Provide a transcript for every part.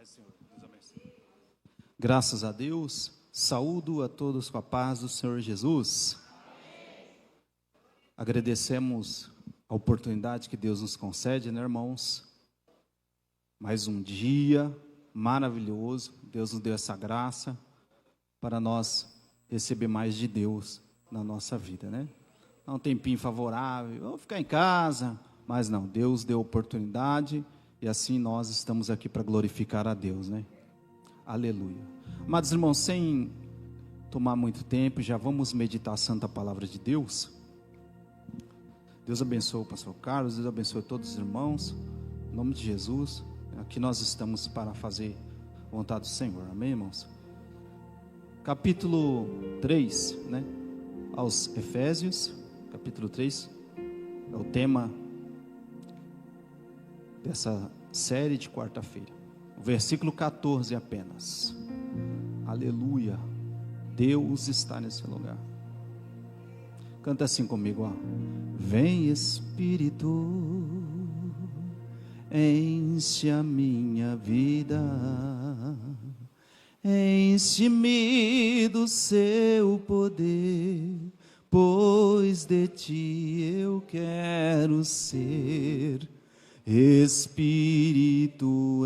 paz, Senhor. Deus abençoe. Graças a Deus, saúdo a todos com a paz do Senhor Jesus. Agradecemos a oportunidade que Deus nos concede, né, irmãos? Mais um dia maravilhoso, Deus nos deu essa graça para nós receber mais de Deus na nossa vida, né? Dá um tempinho favorável, vamos ficar em casa, mas não, Deus deu oportunidade e assim nós estamos aqui para glorificar a Deus, né? Aleluia. Amados irmãos, sem tomar muito tempo, já vamos meditar a santa palavra de Deus. Deus abençoe o pastor Carlos, Deus abençoe todos os irmãos, em nome de Jesus. Aqui nós estamos para fazer a vontade do Senhor, amém, irmãos? Capítulo 3, né? Aos Efésios, capítulo 3, é o tema dessa série de quarta-feira. O versículo 14 apenas. Aleluia. Deus está nesse lugar. Canta assim comigo, ó. Vem Espírito, enche a minha vida, enche-me do seu poder, pois de ti eu quero ser. Espírito,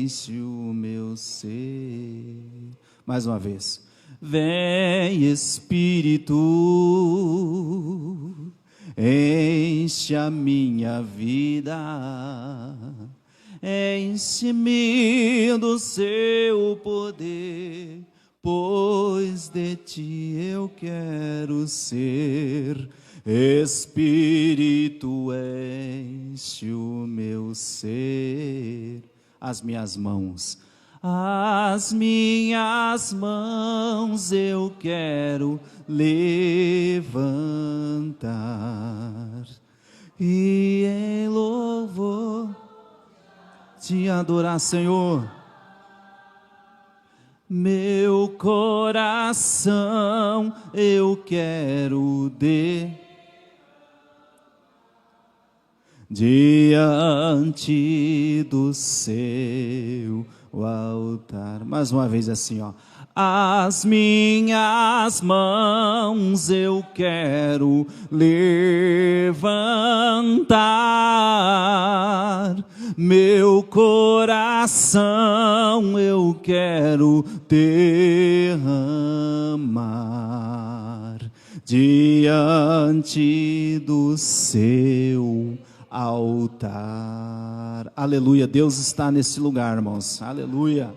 enche o meu ser. Mais uma vez. Vem Espírito, enche a minha vida, enche-me do seu poder, pois de ti eu quero ser. Espírito, enche o meu ser. As minhas mãos eu quero levantar e em louvor te adorar, Senhor. Meu coração eu quero diante do seu altar. Mais uma vez assim, ó. As minhas mãos eu quero levantar, meu coração eu quero derramar diante do seu altar. Aleluia, Deus está nesse lugar, irmãos. Aleluia.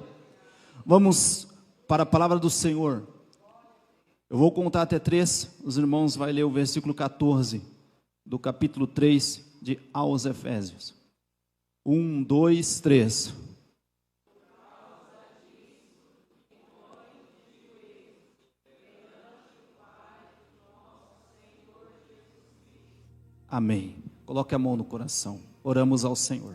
Vamos para a palavra do Senhor. Eu vou contar até 3. Os irmãos vão ler o versículo 14 do capítulo 3 de aos Efésios. 1, 2, 3. Amém. Coloque a mão no coração. Oramos ao Senhor.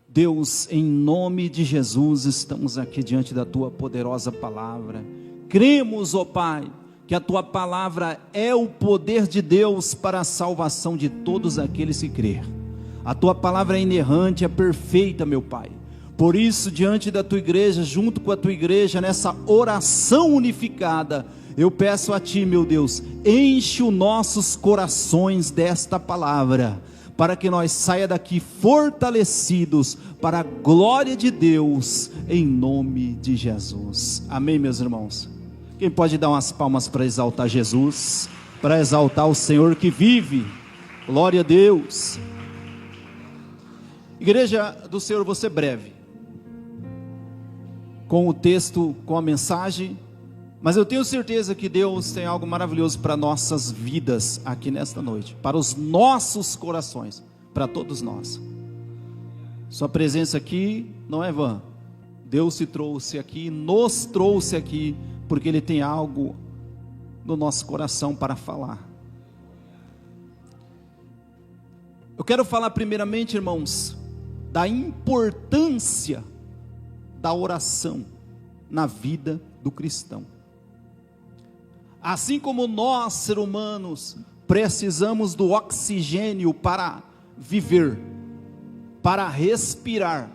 Deus, em nome de Jesus, estamos aqui diante da Tua poderosa palavra. Cremos, ó Pai, que a Tua palavra é o poder de Deus para a salvação de todos aqueles que crêem. A Tua palavra é inerrante, é perfeita, meu Pai. Por isso, diante da Tua igreja, junto com a Tua igreja, nessa oração unificada, eu peço a Ti, meu Deus, enche os nossos corações desta palavra, para que nós saia daqui fortalecidos para a glória de Deus, em nome de Jesus. Amém, meus irmãos? Quem pode dar umas palmas para exaltar Jesus, para exaltar o Senhor que vive? Glória a Deus. Igreja do Senhor, vou ser breve com o texto, com a mensagem, mas eu tenho certeza que Deus tem algo maravilhoso para nossas vidas aqui nesta noite, para os nossos corações, para todos nós. Sua presença aqui não é vã. Deus se trouxe aqui, nos trouxe aqui, porque Ele tem algo no nosso coração para falar. Eu quero falar primeiramente, irmãos, da importância da oração na vida do cristão. Assim como nós, seres humanos, precisamos do oxigênio para viver, para respirar,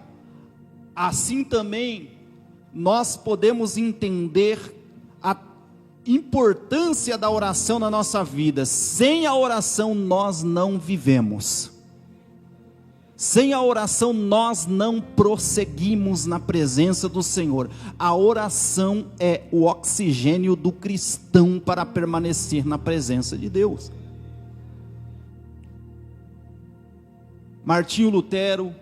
assim também nós podemos entender a importância da oração na nossa vida. Sem a oração nós não vivemos. Sem a oração nós não prosseguimos na presença do Senhor. A oração é o oxigênio do cristão para permanecer na presença de Deus. Martinho Lutero,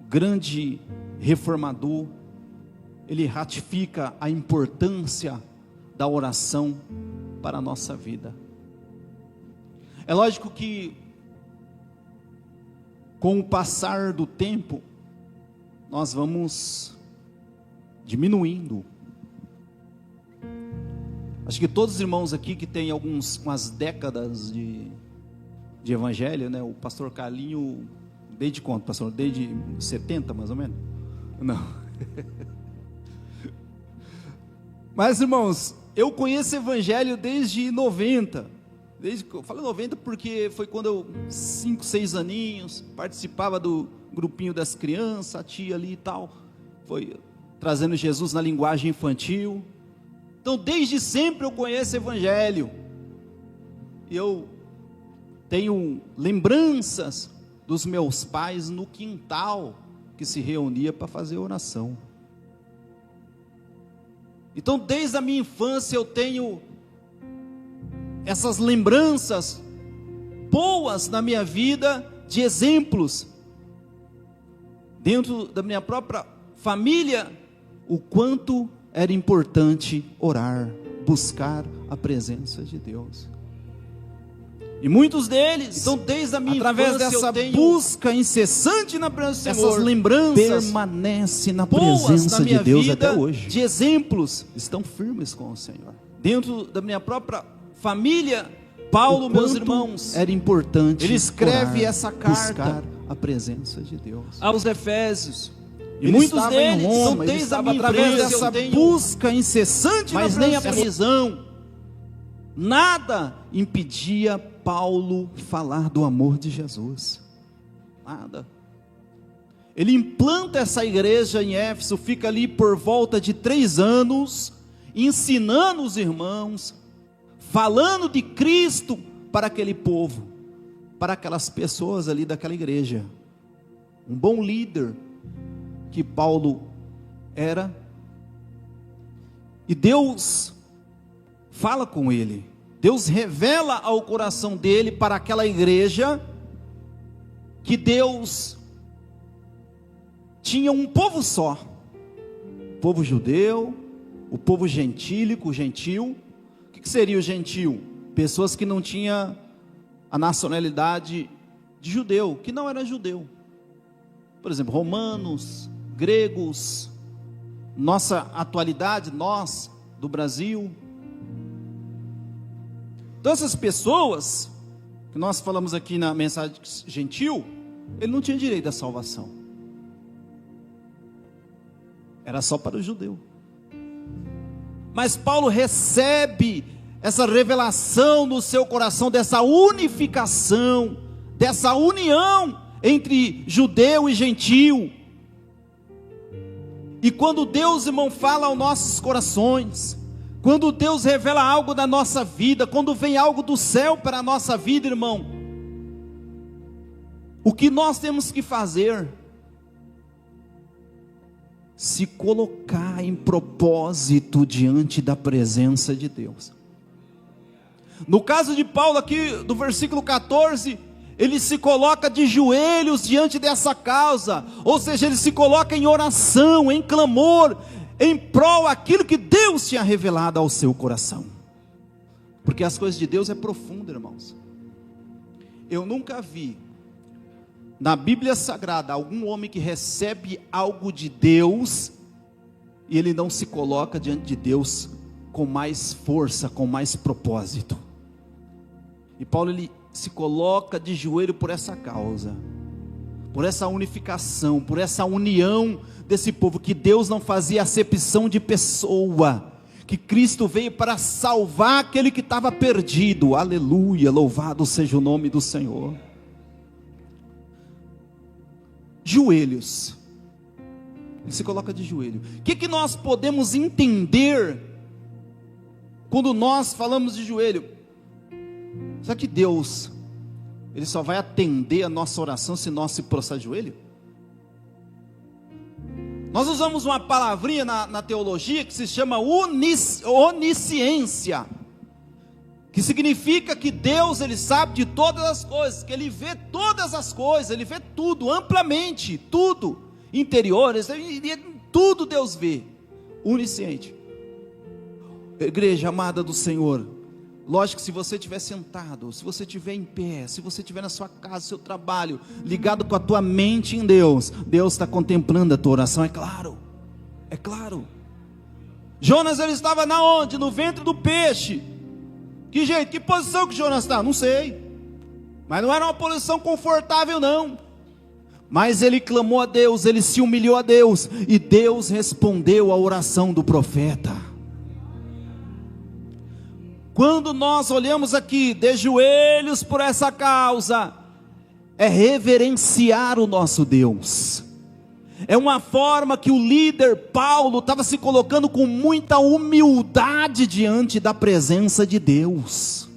grande reformador, ele ratifica a importância da oração para a nossa vida. É lógico que com o passar do tempo, nós vamos diminuindo. Acho que todos os irmãos aqui que têm umas décadas de evangelho, né? O pastor Carlinho, desde quando, pastor? Desde 70, mais ou menos? Não. Mas, irmãos, eu conheço evangelho desde 90. Eu falo 90 porque foi quando eu, 5, 6 aninhos, participava do grupinho das crianças, a tia ali e tal, foi trazendo Jesus na linguagem infantil. Então, desde sempre eu conheço evangelho. Eu tenho lembranças dos meus pais no quintal, que se reunia para fazer oração. Então, desde a minha infância eu tenho essas lembranças boas na minha vida, de exemplos, dentro da minha própria família, o quanto era importante orar, buscar a presença de Deus. E muitos deles, então desde a minha através dessa busca incessante na presença do Senhor, essas lembranças permanecem na presença de Deus até hoje. De exemplos, estão firmes com o Senhor. Dentro da minha própria família, Paulo, meus irmãos, era importante. Ele escreve orar, essa carta, buscar a presença de Deus aos Efésios. E muitos deles, então desde a minha através dessa busca incessante, mas nem a prisão, nada impedia Paulo falar do amor de Jesus. Nada. Ele implanta essa igreja em Éfeso, fica ali por volta de 3 anos, ensinando os irmãos, falando de Cristo para aquele povo, para aquelas pessoas ali daquela igreja. Um bom líder que Paulo era. E Deus fala com ele. Deus revela ao coração dele, para aquela igreja, que Deus tinha um povo só. O povo judeu, o povo gentílico, gentil. O que seria o gentil? Pessoas que não tinham a nacionalidade de judeu, que não era judeu. Por exemplo, romanos, gregos, nossa atualidade, nós do Brasil. Então essas pessoas, que nós falamos aqui na mensagem gentil, ele não tinha direito à salvação. Era só para o judeu. Mas Paulo recebe essa revelação no seu coração, dessa unificação, dessa união entre judeu e gentil. E quando Deus, irmão, fala aos nossos corações, quando Deus revela algo da nossa vida, quando vem algo do céu para a nossa vida, irmão, o que nós temos que fazer? Se colocar em propósito diante da presença de Deus. No caso de Paulo aqui, do versículo 14, ele se coloca de joelhos diante dessa causa, ou seja, ele se coloca em oração, em clamor, em prol daquilo que Deus tinha revelado ao seu coração. Porque as coisas de Deus é profunda, irmãos. Eu nunca vi na Bíblia Sagrada algum homem que recebe algo de Deus e ele não se coloca diante de Deus com mais força, com mais propósito. E Paulo, ele se coloca de joelho por essa causa, por essa unificação, por essa união desse povo, que Deus não fazia acepção de pessoa, que Cristo veio para salvar aquele que estava perdido. Aleluia, louvado seja o nome do Senhor. Joelhos. Ele se coloca de joelho. O que nós podemos entender quando nós falamos de joelho? Será que Deus, Ele só vai atender a nossa oração se nós se prostrar de joelho? Nós usamos uma palavrinha na teologia que se chama onisciência, que significa que Deus, Ele sabe de todas as coisas, que Ele vê todas as coisas, Ele vê tudo, amplamente, tudo, interiores, tudo Deus vê, onisciente. Igreja amada do Senhor, lógico que se você estiver sentado, se você estiver em pé, se você estiver na sua casa, no seu trabalho, ligado com a tua mente em Deus, Deus está contemplando a tua oração, é claro, é claro. Jonas, ele estava na onde? No ventre do peixe. Que jeito, que posição que Jonas está? Não sei, mas não era uma posição confortável não, mas ele clamou a Deus, ele se humilhou a Deus, e Deus respondeu a oração do profeta. Quando nós olhamos aqui, de joelhos por essa causa, é reverenciar o nosso Deus, é uma forma que o líder Paulo estava se colocando com muita humildade diante da presença de Deus.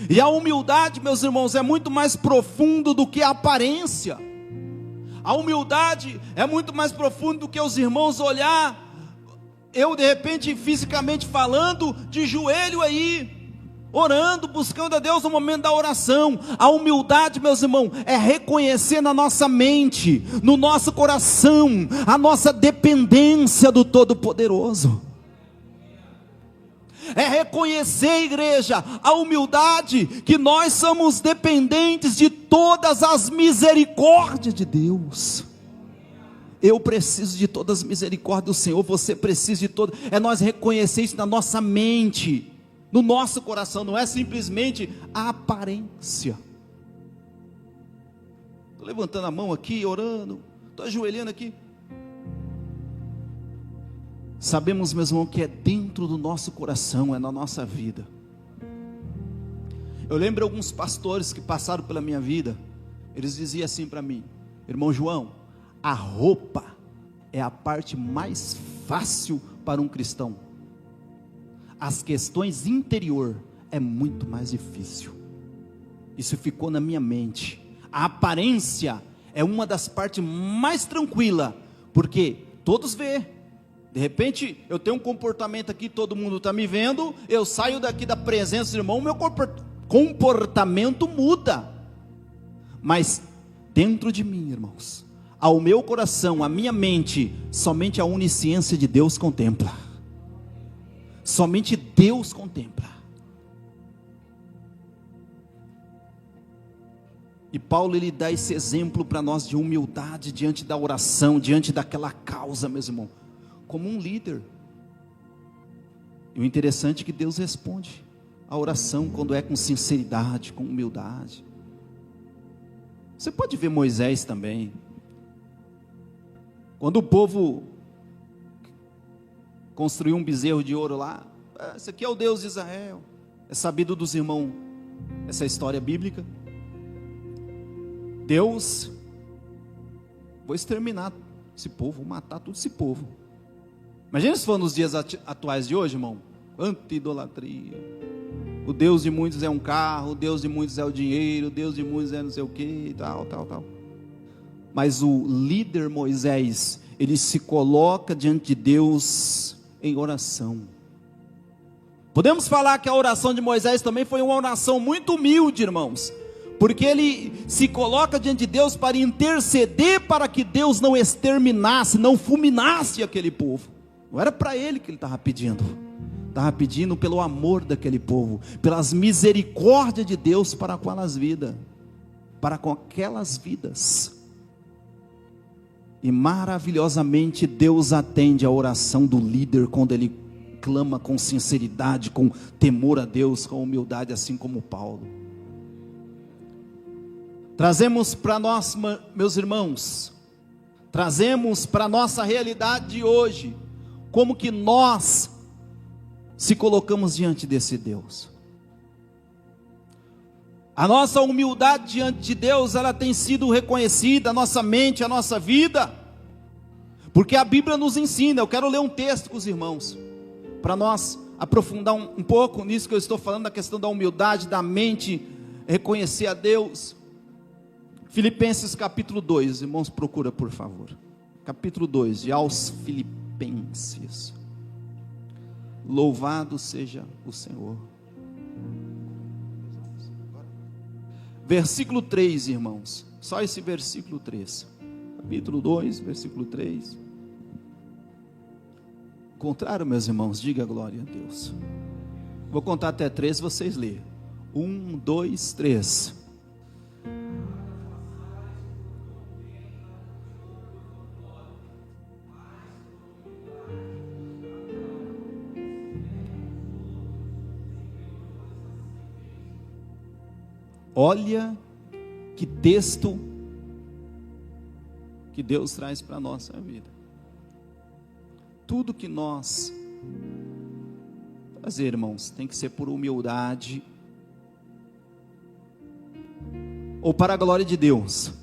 E a humildade, meus irmãos, é muito mais profundo do que a aparência. A humildade é muito mais profundo do que os irmãos olhar eu de repente fisicamente falando, de joelho aí, orando, buscando a Deus no momento da oração. A humildade, meus irmãos, é reconhecer na nossa mente, no nosso coração, a nossa dependência do Todo-Poderoso. É reconhecer, igreja, a humildade, que nós somos dependentes de todas as misericórdias de Deus. Eu preciso de todas as misericórdias do Senhor, você precisa de todas. É nós reconhecer isso na nossa mente, no nosso coração, não é simplesmente a aparência. Estou levantando a mão aqui, orando, estou ajoelhando aqui. Sabemos, meu irmão, que é dentro do nosso coração, é na nossa vida. Eu lembro alguns pastores que passaram pela minha vida, eles diziam assim para mim: irmão João, a roupa é a parte mais fácil para um cristão, as questões interior é muito mais difícil. Isso ficou na minha mente. A aparência é uma das partes mais tranquilas, porque todos vê. De repente eu tenho um comportamento aqui, todo mundo está me vendo, eu saio daqui da presença do irmão, meu comportamento muda, mas dentro de mim, irmãos, ao meu coração, a minha mente, somente a onisciência de Deus contempla. Somente Deus contempla. E Paulo, ele dá esse exemplo para nós de humildade diante da oração, diante daquela causa, meu irmão, como um líder. E o interessante é que Deus responde a oração quando é com sinceridade, com humildade. Você pode ver Moisés também. Quando o povo construiu um bezerro de ouro lá, esse aqui é o Deus de Israel, é sabido dos irmãos essa história bíblica. Deus, vou exterminar esse povo, vou matar todo esse povo. Imagina se for nos dias atuais de hoje, irmão, quanta idolatria. O Deus de muitos é um carro, o Deus de muitos é o dinheiro, o Deus de muitos é não sei o que, tal. Mas o líder Moisés, ele se coloca diante de Deus em oração. Podemos falar que a oração de Moisés também foi uma oração muito humilde, irmãos, porque ele se coloca diante de Deus para interceder para que Deus não exterminasse, não fulminasse aquele povo. Não era para ele que ele estava pedindo, estava pedindo pelo amor daquele povo, pelas misericórdias de Deus para com aquelas vidas, para com aquelas vidas. E maravilhosamente Deus atende a oração do líder quando ele clama com sinceridade, com temor a Deus, com humildade, assim como Paulo. Trazemos para nós, meus irmãos, trazemos para a nossa realidade de hoje, como que nós se colocamos diante desse Deus. A nossa humildade diante de Deus, ela tem sido reconhecida, a nossa mente, a nossa vida. Porque a Bíblia nos ensina. Eu quero ler um texto com os irmãos, para nós aprofundar um pouco nisso que eu estou falando, da questão da humildade, da mente, reconhecer a Deus. Filipenses capítulo 2, irmãos, procura por favor. Capítulo 2, de aos Filipenses. Louvado seja o Senhor. Versículo 3, irmãos. Só esse versículo 3. Capítulo 2, versículo 3. Contrário, meus irmãos, diga glória a Deus. Vou contar até 3, vocês lêem. 1, 2, 3. Olha que texto que Deus traz para a nossa vida. Tudo que nós fazer, irmãos, tem que ser por humildade ou para a glória de Deus.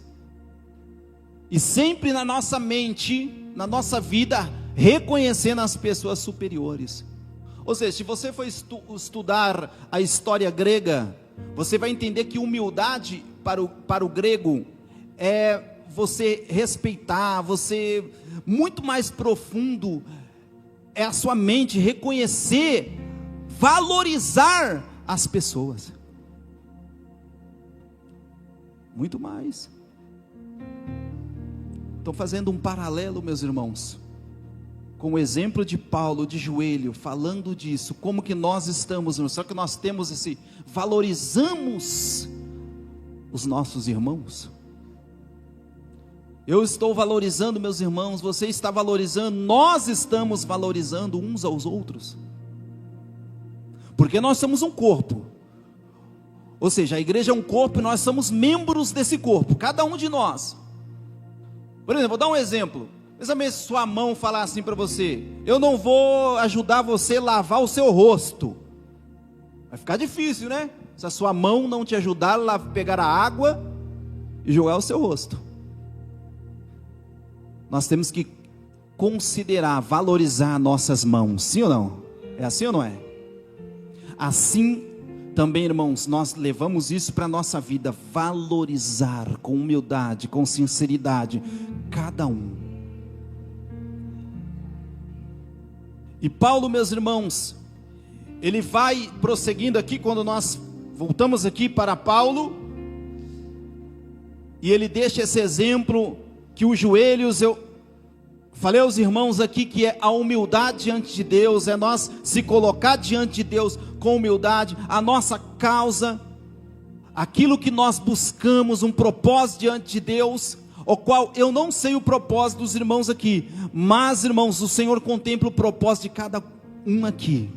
E sempre na nossa mente, na nossa vida, reconhecendo as pessoas superiores. Ou seja, se você for estudar a história grega, você vai entender que humildade para o grego é você respeitar, você muito mais profundo, é a sua mente reconhecer, valorizar as pessoas. Muito mais. Estou fazendo um paralelo, meus irmãos, com o exemplo de Paulo de joelho, falando disso, como que nós estamos, só que nós temos valorizamos os nossos irmãos. Eu estou valorizando meus irmãos, você está valorizando, nós estamos valorizando uns aos outros, porque nós somos um corpo, ou seja, a igreja é um corpo e nós somos membros desse corpo, cada um de nós. Por exemplo, vou dar um exemplo. Pensa se sua mão falar assim para você: eu não vou ajudar você a lavar o seu rosto. Vai ficar difícil, né? Se a sua mão não te ajudar a pegar a água e jogar o seu rosto. Nós temos que considerar, valorizar nossas mãos, sim ou não? É assim ou não é? Assim também, irmãos, nós levamos isso para a nossa vida, valorizar com humildade, com sinceridade, cada um. E Paulo, meus irmãos, ele vai prosseguindo aqui, quando nós voltamos aqui para Paulo, e ele deixa esse exemplo, que os joelhos, eu falei aos irmãos aqui, que é a humildade diante de Deus, é nós se colocar diante de Deus com humildade, a nossa causa, aquilo que nós buscamos, um propósito diante de Deus, o qual eu não sei o propósito dos irmãos aqui, mas irmãos, o Senhor contempla o propósito de cada um aqui.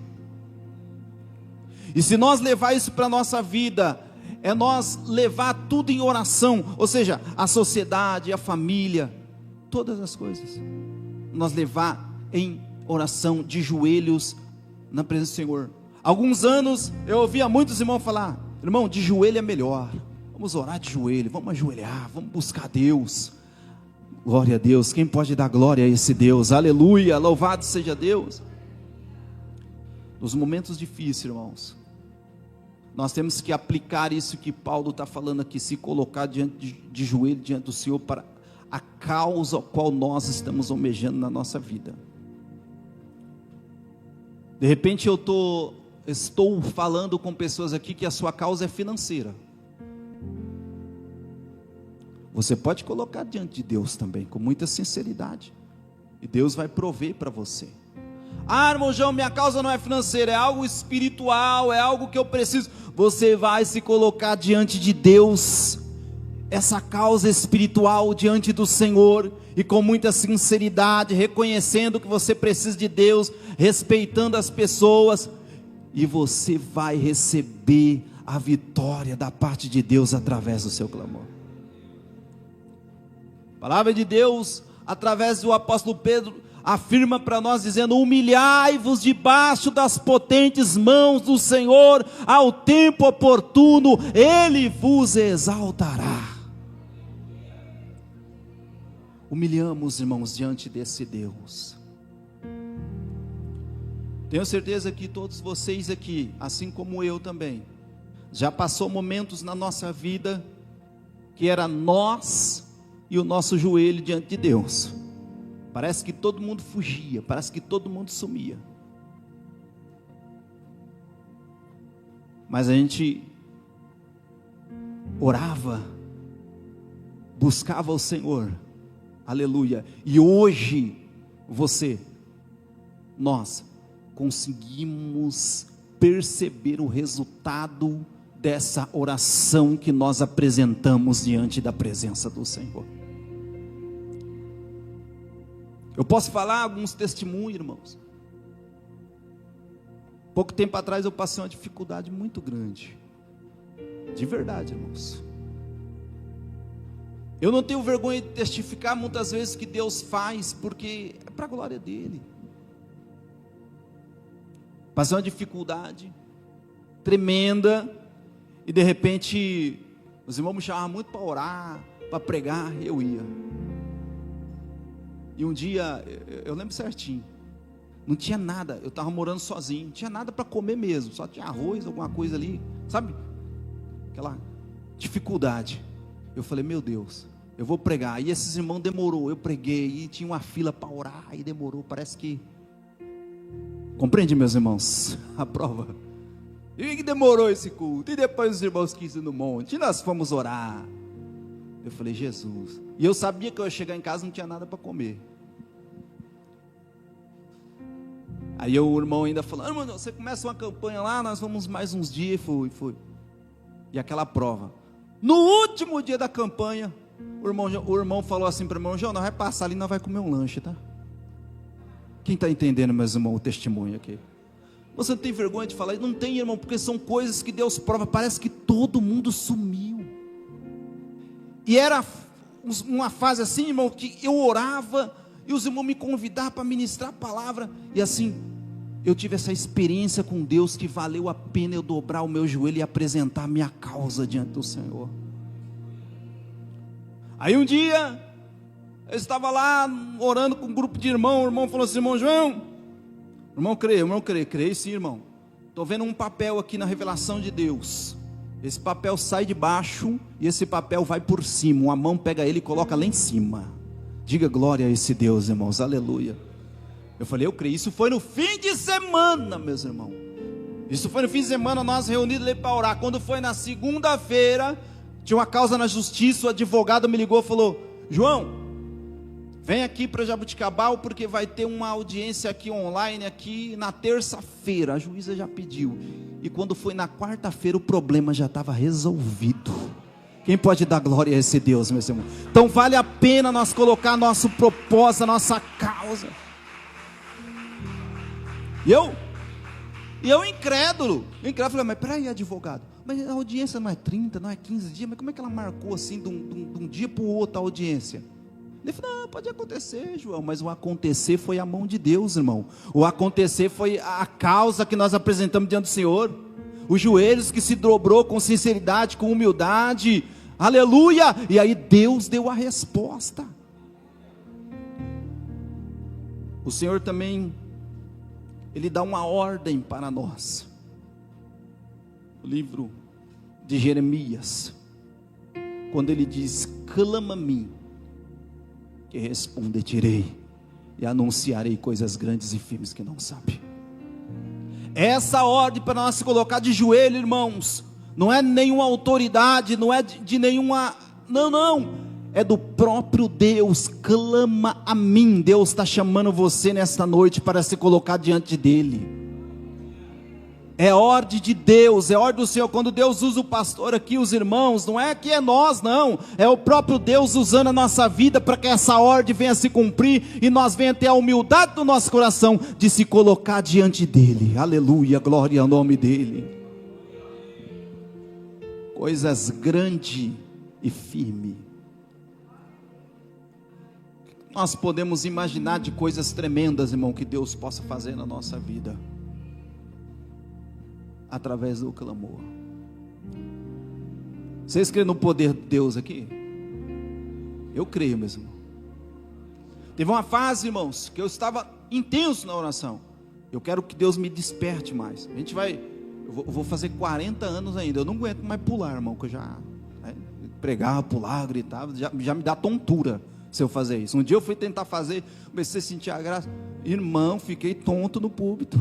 E se nós levar isso para a nossa vida, é nós levar tudo em oração, ou seja, a sociedade, a família, todas as coisas, nós levar em oração, de joelhos, na presença do Senhor. Alguns anos, eu ouvia muitos irmãos falar: irmão, de joelho é melhor, vamos orar de joelho, vamos ajoelhar, vamos buscar Deus. Glória a Deus, quem pode dar glória a esse Deus? Aleluia, louvado seja Deus. Nos momentos difíceis, irmãos, nós temos que aplicar isso que Paulo está falando aqui, se colocar de joelho diante do Senhor, para a causa a qual nós estamos almejando na nossa vida. De repente eu estou falando com pessoas aqui que a sua causa é financeira. Você pode colocar diante de Deus também, com muita sinceridade, e Deus vai prover para você. Ah, irmão João, minha causa não é financeira, é algo espiritual, é algo que eu preciso. Você vai se colocar diante de Deus, essa causa espiritual diante do Senhor, e com muita sinceridade, reconhecendo que você precisa de Deus, respeitando as pessoas, e você vai receber a vitória da parte de Deus através do seu clamor. A palavra de Deus, através do apóstolo Pedro, afirma para nós dizendo: humilhai-vos debaixo das potentes mãos do Senhor, ao tempo oportuno Ele vos exaltará. humilhamos, irmãos, diante desse Deus. Tenho certeza que todos vocês aqui, assim como eu também, já passou momentos na nossa vida que era nós e o nosso joelho diante de Deus. Parece que todo mundo fugia, parece que todo mundo sumia. Mas a gente orava, buscava o Senhor, aleluia. E hoje, nós conseguimos perceber o resultado dessa oração que nós apresentamos diante da presença do Senhor. Eu posso falar alguns testemunhos, irmãos. Pouco tempo atrás eu passei uma dificuldade muito grande, de verdade, irmãos. Eu não tenho vergonha de testificar muitas vezes que Deus faz, porque é para a glória dele. Passei uma dificuldade tremenda, e de repente os irmãos me chamavam muito para orar, para pregar, eu ia. E um dia, eu lembro certinho, não tinha nada, eu estava morando sozinho, não tinha nada para comer mesmo, só tinha arroz, alguma coisa ali, sabe? Aquela dificuldade. Eu falei, meu Deus, eu vou pregar. E esses irmãos demorou, eu preguei, e tinha uma fila para orar, e demorou, parece que... Compreende, meus irmãos? A prova. E que demorou esse culto. E depois os irmãos quis ir no monte. E nós fomos orar. Eu falei, Jesus. E eu sabia que eu ia chegar em casa e não tinha nada para comer. Aí o irmão ainda falou, irmão, você começa uma campanha lá, nós vamos mais uns dias. E fui. E aquela prova. No último dia da campanha, o irmão falou assim para o irmão, João, nós vai passar ali, nós vai comer um lanche, tá? Quem está entendendo, meus irmãos, o testemunho aqui? Você não tem vergonha de falar? Não tem, irmão, porque são coisas que Deus prova. Parece que todo mundo sumiu. E era uma fase assim, irmão, que eu orava, e os irmãos me convidavam para ministrar a palavra, e assim, eu tive essa experiência com Deus, que valeu a pena eu dobrar o meu joelho e apresentar a minha causa diante do Senhor. Aí um dia... eu estava lá orando com um grupo de irmãos. O irmão falou assim, irmão João, irmão creio sim, irmão. Estou vendo um papel aqui na revelação de Deus. Esse papel sai de baixo e esse papel vai por cima. Uma mão pega ele e coloca lá em cima. Diga glória a esse Deus, irmãos, aleluia. Eu falei, eu creio. Isso foi no fim de semana, meus irmãos. Isso foi no fim de semana, nós reunidos ali para orar. Quando foi na segunda-feira, tinha uma causa na justiça. O advogado me ligou e falou, João, vem aqui para Jaboticabal, porque vai ter uma audiência aqui online, aqui na terça-feira. A juíza já pediu. E quando foi na quarta-feira, o problema já estava resolvido. Quem pode dar glória a esse Deus, meus irmãos? Então vale a pena nós colocar nosso propósito, nossa causa. E eu incrédulo, falei, mas peraí, advogado, mas a audiência não é 30, não é 15 dias, mas como é que ela marcou assim de um dia para o outro a audiência? Ele falou, não, pode acontecer, João, mas o acontecer foi a mão de Deus, irmão. O acontecer foi a causa que nós apresentamos diante do Senhor. Os joelhos que se dobrou com sinceridade, com humildade, aleluia, e aí Deus deu a resposta. O Senhor também, Ele dá uma ordem para nós. O livro de Jeremias, quando ele diz, clama a mim, que responder-te-ei, e anunciarei coisas grandes e firmes que não sabe. Essa ordem para nós se colocar de joelho, irmãos, não é nenhuma autoridade, não é de nenhuma, não, é do próprio Deus. Clama a mim. Deus está chamando você nesta noite para se colocar diante dele. É ordem de Deus, é ordem do Senhor. Quando Deus usa o pastor aqui, os irmãos, não é que é nós, não, é o próprio Deus usando a nossa vida para que essa ordem venha se cumprir e nós venha ter a humildade do nosso coração de se colocar diante dele. Aleluia, glória ao nome dele. Coisas grandes e firmes. Nós podemos imaginar de coisas tremendas, irmão, que Deus possa fazer na nossa vida através do clamor. Vocês creem no poder de Deus aqui? Eu creio, meu irmão. Teve uma fase, irmãos, que eu estava intenso na oração. Eu quero que Deus me desperte mais. Eu vou fazer 40 anos ainda. Eu não aguento mais pular, irmão, que eu já pregava, pulava, gritava, já me dá tontura se eu fazer isso. Um dia eu fui tentar fazer, comecei a sentir a graça. Irmão, fiquei tonto no púlpito.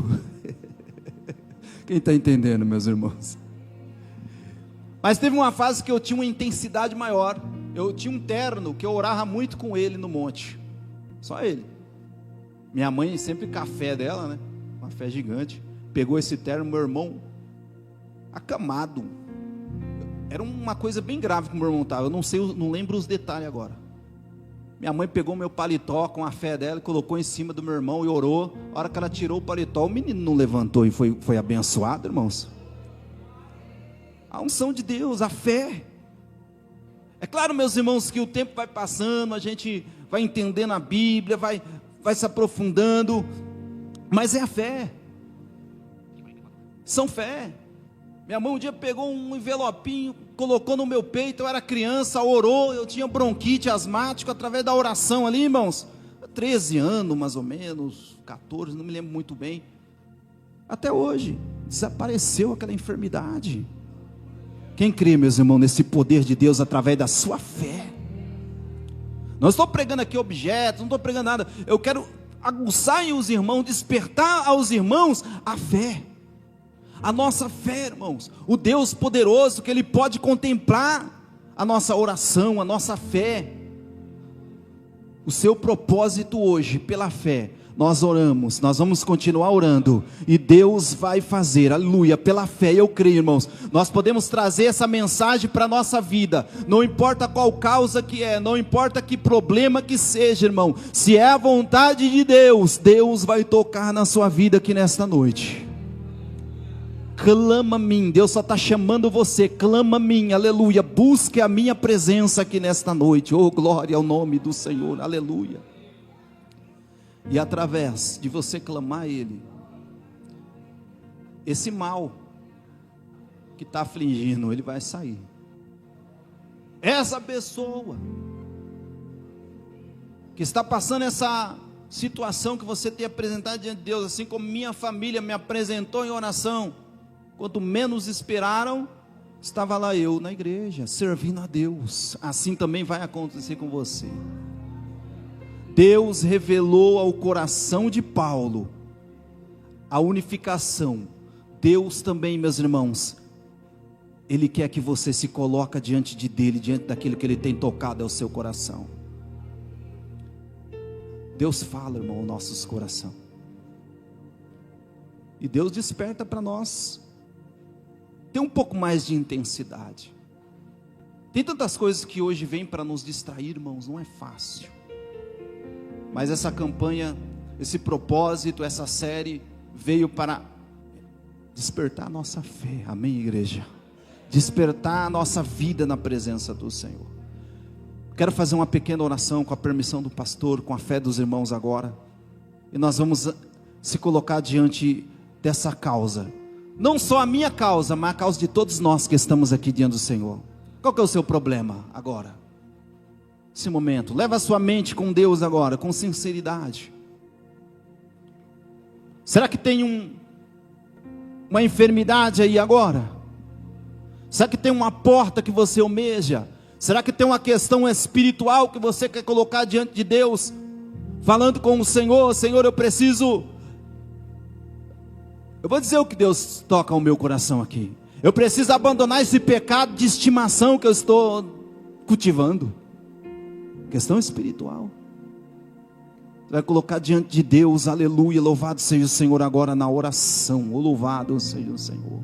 Quem está entendendo, meus irmãos? Mas teve uma fase que eu tinha uma intensidade maior. Eu tinha um terno que eu orava muito com ele no monte. Só ele. Minha mãe, sempre café dela, né? Uma fé gigante. Pegou esse terno, meu irmão acamado. Era uma coisa bem grave que o meu irmão estava. Eu não sei, não lembro os detalhes agora. Minha mãe pegou meu paletó com a fé dela e colocou em cima do meu irmão e orou. A hora que ela tirou o paletó, o menino não levantou e foi abençoado, irmãos. A unção de Deus, a fé. É claro, meus irmãos, que o tempo vai passando, a gente vai entendendo a Bíblia, vai se aprofundando, mas é a fé. São fé. Minha mãe um dia pegou um envelopinho, colocou no meu peito, eu era criança, orou, eu tinha bronquite asmático, através da oração ali, irmãos, 13 anos mais ou menos, 14, não me lembro muito bem, até hoje, desapareceu aquela enfermidade. Quem crê, meus irmãos, nesse poder de Deus através da sua fé? Não estou pregando aqui objetos, não estou pregando nada, eu quero aguçar em os irmãos, despertar aos irmãos a fé. A nossa fé, irmãos, o Deus poderoso, que Ele pode contemplar a nossa oração, a nossa fé. O seu propósito hoje, pela fé, nós oramos, nós vamos continuar orando, e Deus vai fazer, aleluia, pela fé, eu creio, irmãos, nós podemos trazer essa mensagem para a nossa vida, não importa qual causa que é, não importa que problema que seja, irmão, se é a vontade de Deus, Deus vai tocar na sua vida aqui nesta noite. Clama a mim, Deus só está chamando você, clama a mim, aleluia, busque a minha presença aqui nesta noite, oh glória ao nome do Senhor, aleluia. E através de você clamar a Ele, esse mal que está afligindo, ele vai sair. Essa pessoa que está passando essa situação que você tem apresentado diante de Deus, assim como minha família me apresentou em oração, quanto menos esperaram, estava lá eu na igreja, servindo a Deus. Assim também vai acontecer com você. Deus revelou ao coração de Paulo a unificação. Deus também, meus irmãos, Ele quer que você se coloque diante dele, diante daquilo que Ele tem tocado ao seu coração. Deus fala, irmão, aos nossos corações. E Deus desperta para nós ter um pouco mais de intensidade. Tem tantas coisas que hoje vêm para nos distrair, irmãos, não é fácil. Mas essa campanha, esse propósito, essa série veio para despertar a nossa fé, amém, igreja? Despertar a nossa vida na presença do Senhor. Quero fazer uma pequena oração com a permissão do pastor, com a fé dos irmãos agora. E nós vamos se colocar diante dessa causa. Não só a minha causa, mas a causa de todos nós que estamos aqui diante do Senhor. Qual que é o seu problema agora? Esse momento, leva a sua mente com Deus agora, com sinceridade. Será que tem uma enfermidade aí agora? Será que tem uma porta que você almeja? Será que tem uma questão espiritual que você quer colocar diante de Deus? Falando com o Senhor, Senhor, eu preciso... Eu vou dizer o que Deus toca ao meu coração aqui. Eu preciso abandonar esse pecado de estimação que eu estou cultivando. Questão espiritual. Você vai colocar diante de Deus, aleluia, louvado seja o Senhor agora na oração. Oh, louvado seja o Senhor.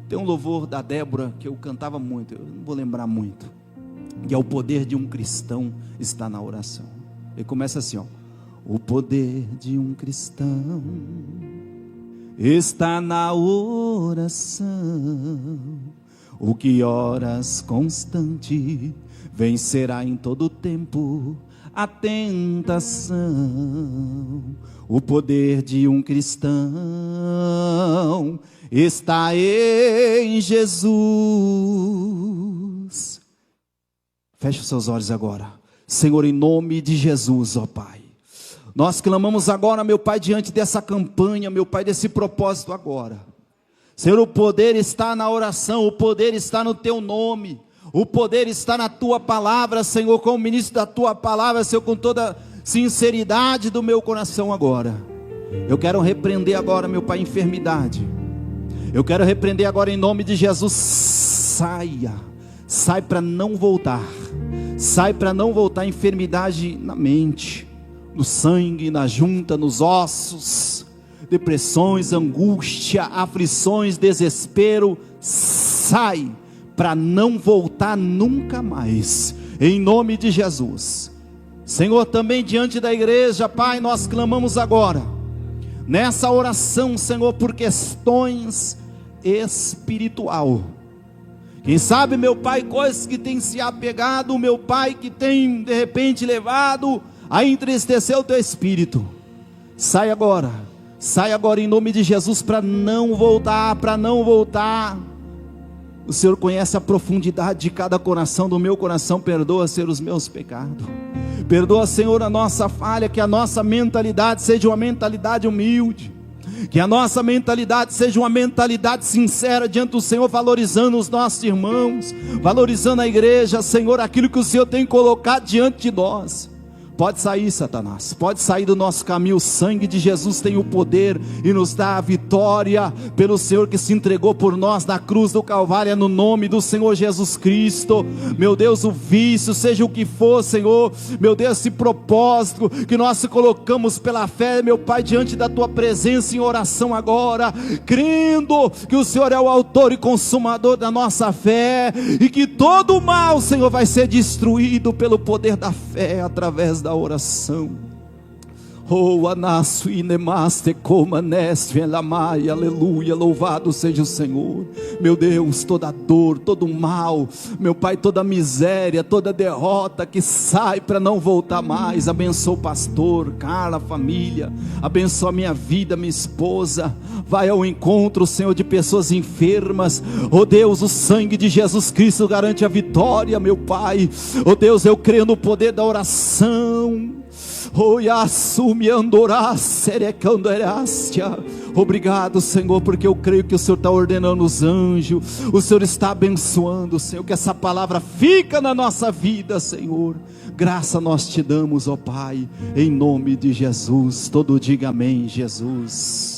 Tem um louvor da Débora que eu cantava muito, eu não vou lembrar muito. E é o poder de um cristão está na oração. Ele começa assim, ó. O poder de um cristão está na oração. O que oras constante vencerá em todo tempo a tentação. O poder de um cristão está em Jesus. Feche os seus olhos agora. Senhor, em nome de Jesus, ó Pai. Nós clamamos agora, meu Pai, diante dessa campanha, meu Pai, desse propósito agora. Senhor, o poder está na oração, o poder está no Teu nome, o poder está na Tua palavra, Senhor, como ministro da Tua palavra, Senhor, com toda sinceridade do meu coração agora. Eu quero repreender agora, meu Pai, enfermidade. Eu quero repreender agora em nome de Jesus. Sai para não voltar. Sai para não voltar enfermidade na mente, no sangue, na junta, nos ossos, depressões, angústia, aflições, desespero. Sai para não voltar nunca mais, em nome de Jesus. Senhor, também diante da igreja, Pai, nós clamamos agora, nessa oração, Senhor, por questões espiritual. Quem sabe, meu Pai, coisas que tem se apegado, meu Pai, que tem de repente levado a entristecer o teu espírito. Sai agora em nome de Jesus, para não voltar. O Senhor conhece a profundidade de cada coração, do meu coração. Perdoa, Senhor, os meus pecados. Perdoa, Senhor, a nossa falha. Que a nossa mentalidade seja uma mentalidade humilde. Que a nossa mentalidade seja uma mentalidade sincera diante do Senhor, valorizando os nossos irmãos, valorizando a igreja, Senhor, aquilo que o Senhor tem colocado diante de nós. Pode sair, Satanás, pode sair do nosso caminho. O sangue de Jesus tem o poder e nos dá a vitória, pelo Senhor que se entregou por nós na cruz do Calvário, no nome do Senhor Jesus Cristo. Meu Deus, o vício, seja o que for, Senhor, meu Deus, esse propósito que nós colocamos pela fé, meu Pai, diante da Tua presença em oração agora, crendo que o Senhor é o autor e consumador da nossa fé, e que todo o mal, Senhor, vai ser destruído pelo poder da fé, através da oração. Oh, anasso inemaste coma neste elamai, aleluia, louvado seja o Senhor. Meu Deus, toda dor, todo mal, meu Pai, toda miséria, toda derrota, que sai para não voltar mais. Abençoa o pastor, Carla, a família, abençoa a minha vida, minha esposa. Vai ao encontro, Senhor, de pessoas enfermas. Oh Deus, o sangue de Jesus Cristo garante a vitória, meu Pai. Oh Deus, eu creio no poder da oração. Obrigado, Senhor, porque eu creio que o Senhor está ordenando os anjos, o Senhor está abençoando, Senhor, que essa palavra fica na nossa vida, Senhor. Graça nós te damos, ó Pai, em nome de Jesus. Todo diga amém, Jesus.